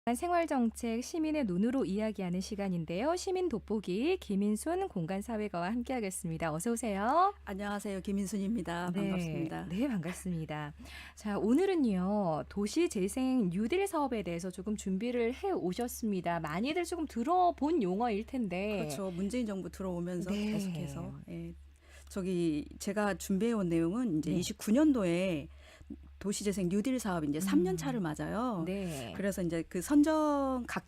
생활정책 시민의 눈으로 이야기하는 시간인데요. 시민 돋보기 김인순 공간사회가와 함께하겠습니다. 어서 오세요. 안녕하세요. 김인순입니다. 네, 반갑습니다. 네, 반갑습니다. 자, 오늘은요, 도시재생 뉴딜 사업에 대해서 조금 준비를 해 오셨습니다. 많이들 조금 들어본 용어일 텐데. 그렇죠. 문재인 정부 들어오면서 네. 계속해서 제가 준비해 온 내용은 이제 네. 29년도에 도시재생 뉴딜 사업 이제 3년 차를 맞아요. 네. 그래서 이제 그 선정 각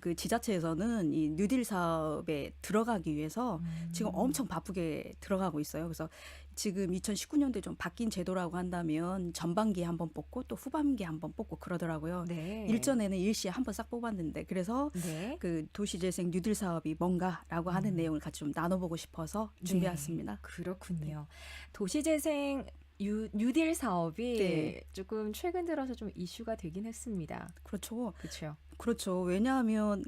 그 지자체에서는 이 뉴딜 사업에 들어가기 위해서 지금 엄청 바쁘게 들어가고 있어요. 그래서 지금 2019년도에 좀 바뀐 제도라고 한다면 전반기에 한번 뽑고 또 후반기에 한번 뽑고 그러더라고요. 네. 일전에는 일시에 한 번 싹 뽑았는데 그래서 네. 그 도시재생 뉴딜 사업이 뭔가라고 하는 내용을 같이 좀 나눠보고 싶어서 준비했습니다. 네, 그렇군요. 도시재생 뉴딜 사업이 네. 조금 최근 들어서 좀 이슈가 되긴 했습니다. 그렇죠. 그렇죠. 그렇죠. 왜냐하면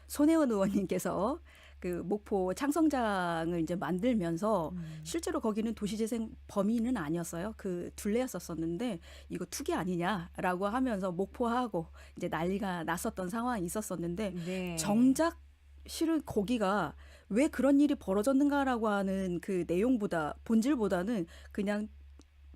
손혜원 의원님께서 그 목포 창성장을 이제 만들면서 실제로 거기는 도시재생 범위는 아니었어요. 그 둘레였었는데 이거 투기 아니냐라고 하면서 목포하고 이제 난리가 났었던 상황이 있었었는데 네. 정작 실은 거기가 왜 그런 일이 벌어졌는가라고 하는 그 내용보다 본질보다는 그냥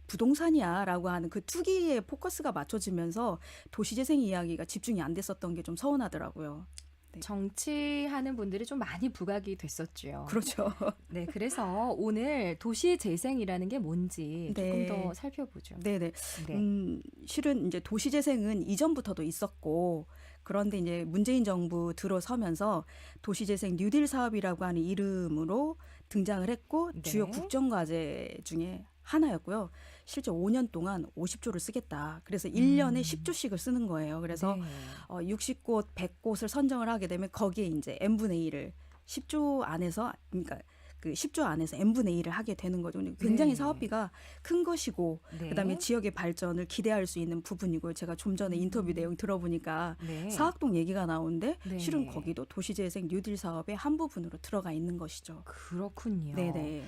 부동산이야라고 하는 그 투기에 포커스가 맞춰지면서 도시재생 이야기가 집중이 안 됐었던 게 좀 서운하더라고요. 네. 정치하는 분들이 좀 많이 부각이 됐었죠. 그렇죠. 네, 그래서 오늘 도시재생이라는 게 뭔지 조금 네. 더 살펴보죠. 네네. 네. 실은 이제 도시재생은 이전부터도 있었고, 그런데 이제 문재인 정부 들어서면서 도시재생 뉴딜 사업이라고 하는 이름으로 등장을 했고, 네. 주요 국정과제 중에 하나였고요. 실제 5년 동안 50조를 쓰겠다. 그래서 1년에 10조씩을 쓰는 거예요. 그래서 네. 60곳, 100곳을 선정을 하게 되면 거기에 이제 n분의 1을 10조 안에서, 그러니까 그 10조 안에서 n분의 1을 하게 되는 거죠. 굉장히 네. 사업비가 큰 것이고 네. 그다음에 지역의 발전을 기대할 수 있는 부분이고요. 제가 좀 전에 인터뷰 내용 들어보니까 네. 사학동 얘기가 나오는데 네. 실은 거기도 도시재생 뉴딜 사업의 한 부분으로 들어가 있는 것이죠. 그렇군요. 네네.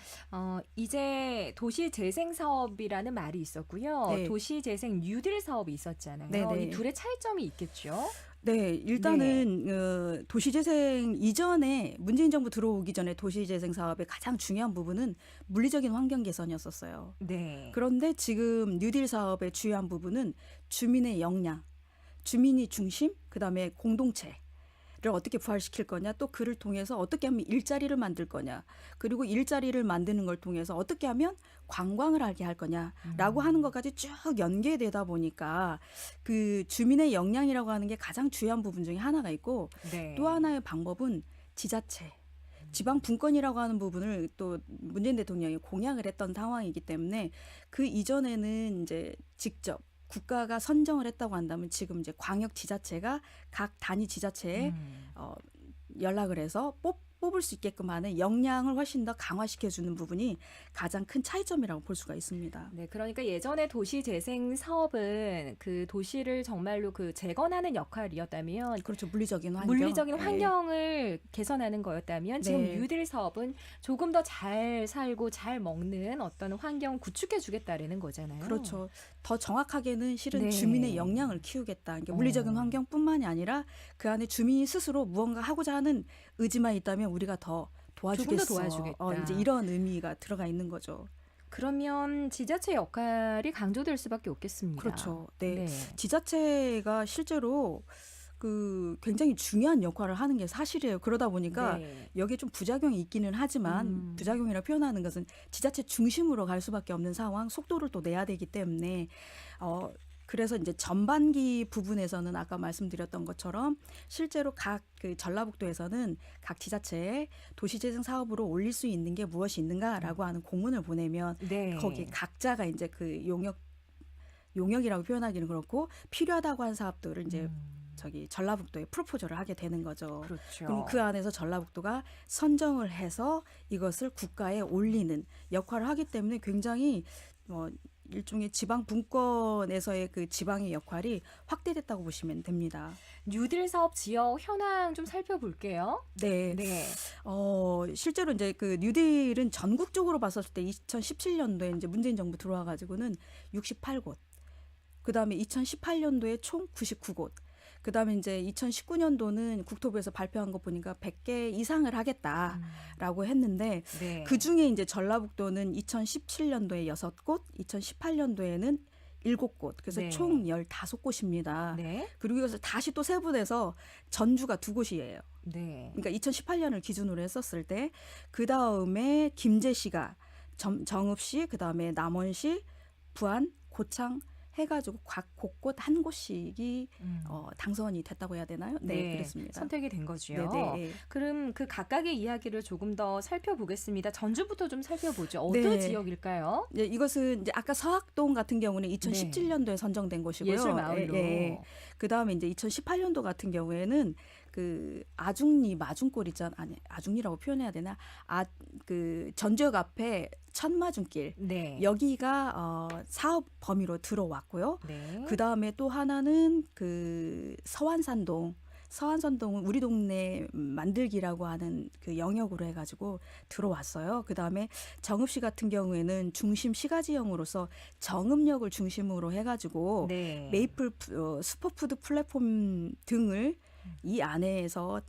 이제 도시재생 사업이라는 말이 있었고요. 네. 도시재생 뉴딜 사업이 있었잖아요. 네네. 이 둘의 차이점이 있겠죠? 네, 일단은 도시재생 이전에 문재인 정부 들어오기 전에 도시재생 사업의 가장 중요한 부분은 물리적인 환경 개선이었었어요. 네. 그런데 지금 뉴딜 사업의 주요한 부분은 주민의 역량, 주민이 중심, 그다음에 공동체를 어떻게 부활시킬 거냐, 또 그를 통해서 어떻게 하면 일자리를 만들 거냐, 그리고 일자리를 만드는 걸 통해서 어떻게 하면 관광을 하게 할 거냐라고 하는 것까지 쭉 연계되다 보니까 그 주민의 역량이라고 하는 게 가장 중요한 부분 중에 하나가 있고, 네. 또 하나의 방법은 지자체, 지방 분권이라고 하는 부분을 또 문재인 대통령이 공약을 했던 상황이기 때문에 그 이전에는 이제 직접 국가가 선정을 했다고 한다면 지금 이제 광역 지자체가 각 단위 지자체에 연락을 해서 뽑을 수 있게끔 하는 역량을 훨씬 더 강화시켜주는 부분이 가장 큰 차이점이라고 볼 수가 있습니다. 네, 그러니까 예전에 도시재생 사업은 그 도시를 정말로 그 재건하는 역할이었다면 그렇죠. 물리적인 환경. 물리적인 네. 환경을 개선하는 거였다면 지금 네. 뉴딜 사업은 조금 더 잘 살고 잘 먹는 어떤 환경 구축해 주겠다라는 거잖아요. 그렇죠. 더 정확하게는 실은 네. 주민의 역량을 키우겠다. 그러니까 물리적인 환경뿐만이 아니라 그 안에 주민이 스스로 무언가 하고자 하는 의지만 있다면 우리가 더 도와주겠어. 조금 더 도와주겠다. 이제 이런 의미가 들어가 있는 거죠. 그러면 지자체 역할이 강조될 수밖에 없겠습니다. 그렇죠. 네. 네. 지자체가 실제로 굉장히 중요한 역할을 하는 게 사실이에요. 그러다 보니까 네. 여기에 좀 부작용이 있기는 하지만 부작용이라 표현하는 것은 지자체 중심으로 갈 수밖에 없는 상황, 속도를 또 내야 되기 때문에 그래서 이제 전반기 부분에서는 아까 말씀드렸던 것처럼 실제로 각 그 전라북도에서는 각 지자체에 도시재생 사업으로 올릴 수 있는 게 무엇이 있는가라고 하는 공문을 보내면 네. 거기 각자가 이제 그 용역이라고 표현하기는 그렇고 필요하다고 한 사업들을 이제 전라북도에 프로포저를 하게 되는 거죠. 그렇죠. 그럼 그 안에서 전라북도가 선정을 해서 이것을 국가에 올리는 역할을 하기 때문에 굉장히 일종의 지방 분권에서의 그 지방의 역할이 확대됐다고 보시면 됩니다. 뉴딜 사업 지역 현황 좀 살펴볼게요. 네. 네. 실제로 이제 그 뉴딜은 전국적으로 봤었을 때 2017년도에 이제 문재인 정부 들어와 가지고는 68곳. 그다음에 2018년도에 총 99곳. 그다음에 이제 2019년도는 국토부에서 발표한 거 보니까 100개 이상을 하겠다라고 했는데 네. 그 중에 이제 전라북도는 2017년도에 6곳, 2018년도에는 7곳, 그래서 네. 총 15곳입니다. 네. 그리고 이것을 다시 또 세분해서 전주가 2곳이에요. 네. 그러니까 2018년을 기준으로 했었을 때 그 다음에 김제시가 정읍시, 그 다음에 남원시, 부안, 고창 해가지고 각 곳곳 한 곳씩이 당선이 됐다고 해야 되나요? 네, 그렇습니다. 선택이 된 거죠. 네네. 그럼 그 각각의 이야기를 조금 더 살펴보겠습니다. 전주부터 좀 살펴보죠. 어떤 네. 지역일까요? 네, 이것은 이제 아까 서학동 같은 경우는 2017년도에 선정된 곳이고요. 예술마을로. 그 다음에 이제 2018년도 같은 경우에는 그 아중리 마중골 있잖아, 아니 아중리라고 표현해야 되나? 그 전주역 앞에 천마중길. 네. 여기가 사업 범위로 들어왔고요. 네. 그 다음에 또 하나는 그 서안산동. 서안산동은 우리 동네 만들기라고 하는 그 영역으로 해가지고 들어왔어요. 그 다음에 정읍시 같은 경우에는 중심 시가지형으로서 정읍역을 중심으로 해가지고 네. 메이플 슈퍼푸드 플랫폼 등을 이 안에서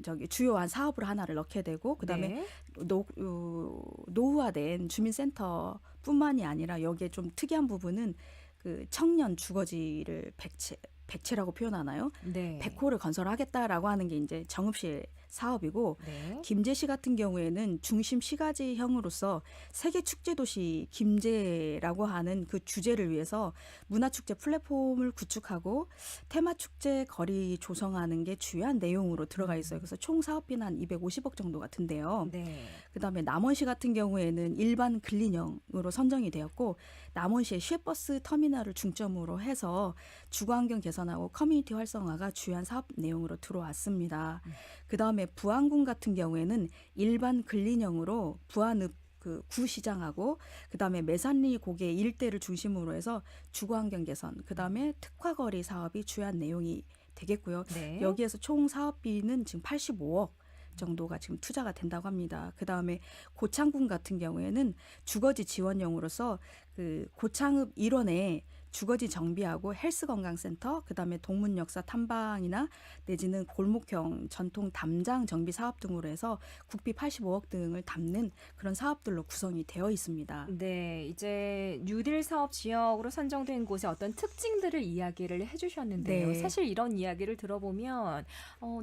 저기 주요한 사업을 하나를 넣게 되고 그다음에 네. 노후화된 주민센터뿐만이 아니라 여기에 좀 특이한 부분은 그 청년 주거지를 백채라고 표현하나요? 네. 100호를 건설하겠다라고 하는 게 이제 정읍시의 사업이고 네. 김제시 같은 경우에는 중심 시가지형으로서 세계 축제 도시 김제라고 하는 그 주제를 위해서 문화축제 플랫폼을 구축하고 테마 축제 거리 조성하는 게 주요한 내용으로 들어가 있어요. 그래서 총 사업비는 한 250억 정도가 든대요. 네. 그다음에 남원시 같은 경우에는 일반 근린형으로 선정이 되었고 남원시의 시외버스 터미널을 중점으로 해서 주거환경 개선하고 커뮤니티 활성화가 주요한 사업 내용으로 들어왔습니다. 그다음에 부안군 같은 경우에는 일반 근린형으로 부안읍 그 구시장하고 그다음에 매산리 고개 일대를 중심으로 해서 주거환경 개선, 그다음에 특화거리 사업이 주요한 내용이 되겠고요. 네. 여기에서 총 사업비는 지금 85억 정도가 지금 투자가 된다고 합니다. 그다음에 고창군 같은 경우에는 주거지 지원용으로서 그 고창읍 일원에 주거지 정비하고 헬스 건강센터, 그다음에 동문 역사 탐방이나 내지는 골목형 전통 담장 정비 사업 등으로 해서 국비 85억 등을 담는 그런 사업들로 구성이 되어 있습니다. 네, 이제 뉴딜 사업 지역으로 선정된 곳의 어떤 특징들을 이야기를 해주셨는데요. 네. 사실 이런 이야기를 들어보면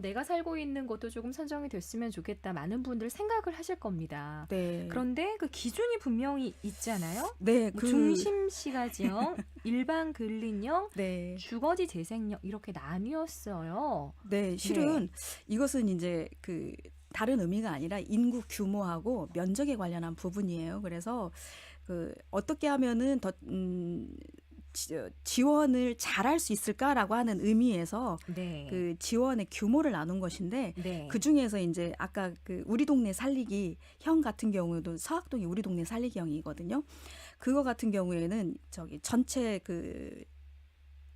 내가 살고 있는 곳도 조금 선정이 됐으면 좋겠다. 많은 분들 생각을 하실 겁니다. 네. 그런데 그 기준이 분명히 있잖아요. 네, 뭐 중심시가지형, 일반 근린형, 네. 주거지 재생형 이렇게 나뉘었어요. 네, 실은 이것은 이제 그 다른 의미가 아니라 인구 규모하고 면적에 관련한 부분이에요. 그래서 그 어떻게 하면은 더 지원을 잘할 수 있을까라고 하는 의미에서 네. 그 지원의 규모를 나눈 것인데 네. 그 중에서 이제 아까 그 우리 동네 살리기 형 같은 경우도 서학동이 우리 동네 살리기 형이거든요. 그거 같은 경우에는 저기 전체 그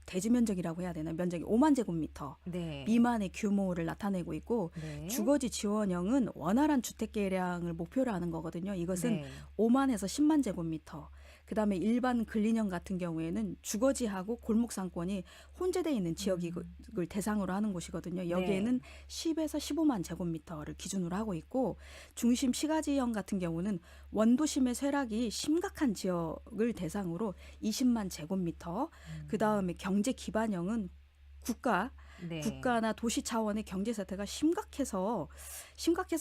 대지 면적이라고 해야 되나 면적이 5만 제곱미터 네. 미만의 규모를 나타내고 있고 네. 주거지 지원형은 원활한 주택 개량을 목표로 하는 거거든요. 이것은 네. 5만에서 10만 제곱미터. 그다음에 일반 근린형 같은 경우에는 주거지하고 골목 상권이 혼재되어 있는 지역을 대상으로 하는 곳이거든요. 여기에는 10에서 15만 제곱미터를 기준으로 하고 있고 중심 시가지형 같은 경우는 원도심의 쇠락이 심각한 지역을 대상으로 20만 제곱미터. 그다음에 경제 기반형은 네. 국가나 도시 차원의 경제 사태가 심각해서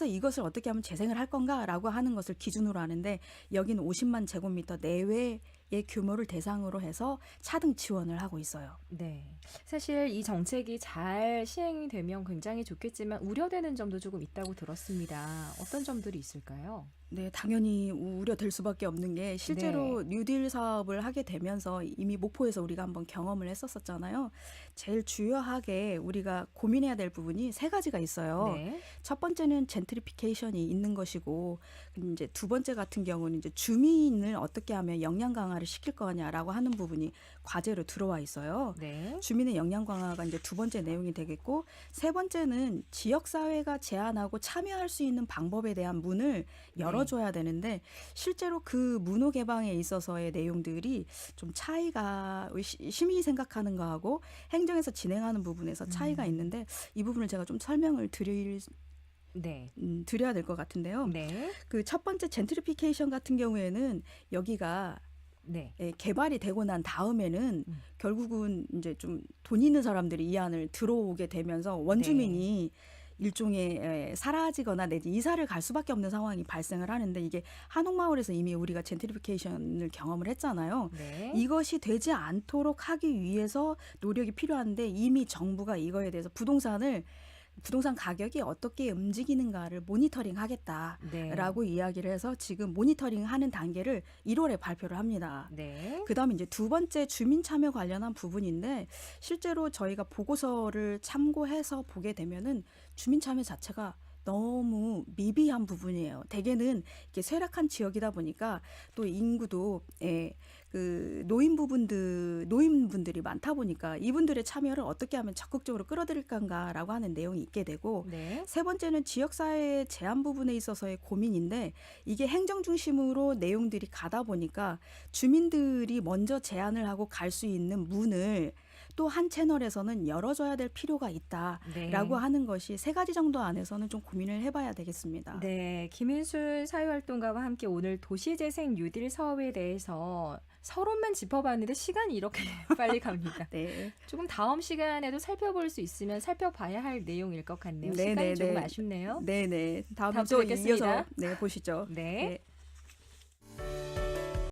이것을 어떻게 하면 재생을 할 건가라고 하는 것을 기준으로 하는데 여기는 50만 제곱미터 내외의 규모를 대상으로 해서 차등 지원을 하고 있어요. 네. 사실 이 정책이 잘 시행이 되면 굉장히 좋겠지만 우려되는 점도 조금 있다고 들었습니다. 어떤 점들이 있을까요? 네, 당연히 우려될 수밖에 없는 게 실제로 뉴딜 사업을 하게 되면서 이미 목포에서 우리가 한번 경험을 했었잖아요. 제일 주요하게 우리가 고민해야 될 부분이 세 가지가 있어요. 네. 첫 번째는 젠트리피케이션이 있는 것이고 이제 두 번째 같은 경우는 이제 주민을 어떻게 하면 역량 강화를 시킬 거냐라고 하는 부분이 과제로 들어와 있어요. 네. 주민의 역량 강화가 이제 두 번째 내용이 되겠고 세 번째는 지역 사회가 제안하고 참여할 수 있는 방법에 대한 문을 열어 열어줘야 되는데 실제로 그 문호 개방에 있어서의 내용들이 좀 차이가 시민이 생각하는 거하고 행정에서 진행하는 부분에서 차이가 있는데 이 부분을 제가 좀 설명을 네. 드려야 될 것 같은데요. 네. 그 첫 번째 젠트리피케이션 같은 경우에는 여기가 네. 개발이 되고 난 다음에는 음. 결국은 이제 좀 돈 있는 사람들이 이 안을 들어오게 되면서 원주민이 일종의 사라지거나 내지 이사를 갈 수밖에 없는 상황이 발생을 하는데 이게 한옥마을에서 이미 우리가 젠트리피케이션을 경험을 했잖아요. 네. 이것이 되지 않도록 하기 위해서 노력이 필요한데 이미 정부가 이거에 대해서 부동산 가격이 어떻게 움직이는가를 모니터링 하겠다라고 네. 이야기를 해서 지금 모니터링 하는 단계를 1월에 발표를 합니다. 네. 그다음에 이제 두 번째 주민 참여 관련한 부분인데 실제로 저희가 보고서를 참고해서 보게 되면은 주민 참여 자체가 너무 미비한 부분이에요. 대개는 이렇게 쇠락한 지역이다 보니까 또 인구도 그 노인분들이 많다 보니까 이분들의 참여를 어떻게 하면 적극적으로 끌어들일 건가라고 하는 내용이 있게 되고 네. 세 번째는 지역사회 제한 부분에 있어서의 고민인데 이게 행정 중심으로 내용들이 가다 보니까 주민들이 먼저 제안을 하고 갈 수 있는 문을 또 한 채널에서는 열어줘야 될 필요가 있다라고 네. 하는 것이 세 가지 정도 안에서는 좀 고민을 해봐야 되겠습니다. 네, 김인순 사회활동가와 함께 오늘 도시재생 뉴딜 사업에 대해서 서론만 짚어봤는데 시간이 이렇게 빨리 갑니다. 네. 조금 다음 시간에도 살펴볼 수 있으면 살펴봐야 할 내용일 것 같네요. 네, 시간이 네, 조금 네. 아쉽네요. 네네. 다음에 다음 또 주에 뵙겠습니다. 이어서 보시죠. 네. 네.